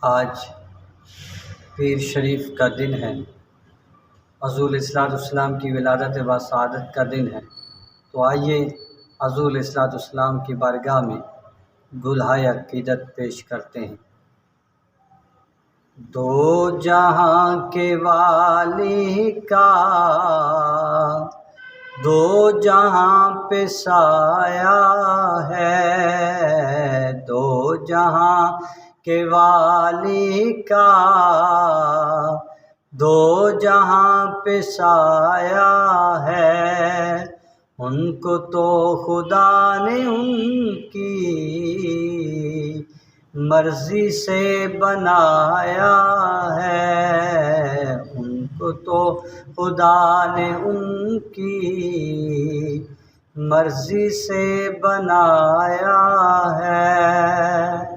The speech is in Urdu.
آج پیر شریف کا دن ہے، حضور صلی السلام کی ولادت و سعادت کا دن ہے۔ تو آئیے حضور صلی السلام کی بارگاہ میں گلہائے عقیدت پیش کرتے ہیں۔ دو جہاں کے والی کا دو جہاں پہ سایہ ہے، دو جہاں کے والی کا دو جہاں پہ سایہ ہے، ان کو تو خدا نے ان کی مرضی سے بنایا ہے، ان کو تو خدا نے ان کی مرضی سے بنایا ہے۔